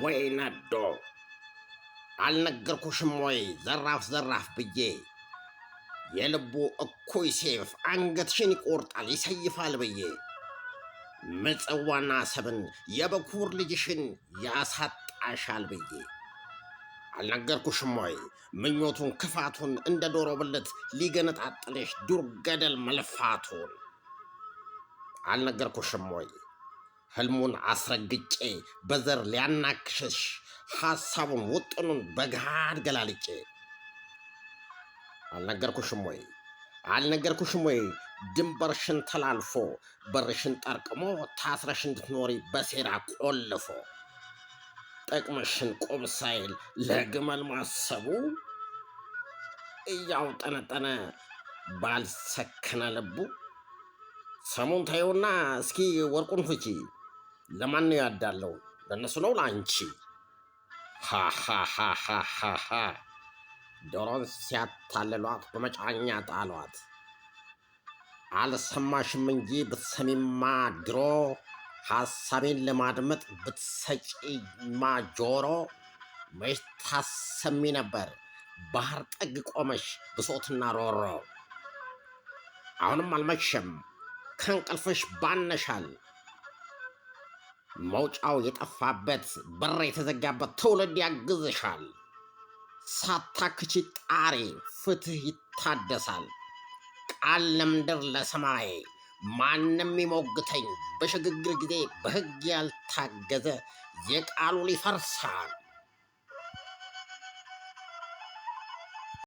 ወይ ነዶ አልነገርኩሽም ወይ ዘራፍ ዘራፍ ብዬ የልቡ እኩይ ሴፍ አንገትሽን ይቆርጣል ይሰይፋል ብዬ ምጽዋና ሰብን የበኩር ልጅሽን ያሳጣሻል ብዬ አልነገርኩሽም ወይ ምኞቱን ክፋቱን እንደ ዶሮ ብልት ሊገነጣጥልሽ ዱር ገደል መልፋቱን አልነገርኩሽም ወይ ህልሙን አስረግጬ በዘር ሊያናክሽሽ ሐሳቡን ውጥኑን በጋድ ገላልጬ አልነገርኩሽም ወይ ድንበርሽን ተላልፎ በርሽን ጠርቅሞ ታስረሽ እንድትኖሪ በሴራ ቆልፎ ጥቅምሽን ቁም ሳይል ለግመል ማሰቡ እያውጠነጠነ ባልሰከነ ልቡ ሰሙን ታየውና እስኪ ወርቁን ፍቺ ለማን ነው ያዳለው ለነሱ ነው ለአንቺ ሃሃሃሃሃ ዶሮን ሲያታልሏት በመጫኛ ጣሏት አልሰማሽም እንጂ ብትሰሚማ ድሮ ሐሳቤን ለማድመጥ ብትሰጪማ ጆሮ መች ታሰሚ ነበር ባህር ጠግ ቆመሽ ብሶትና ሮሮ አሁንም አልመሸም ከእንቅልፍሽ ባነሻል መውጫው የጠፋበት በር የተዘጋበት ትውልድ ያግዝሻል ሳታክቺ ጣሪ ፍትህ ይታደሳል ቃል ለምድር ለሰማይ ማንም ይሞግተኝ በሽግግር ጊዜ በሕግ ያልታገዘ የቃሉ ሊፈርሳል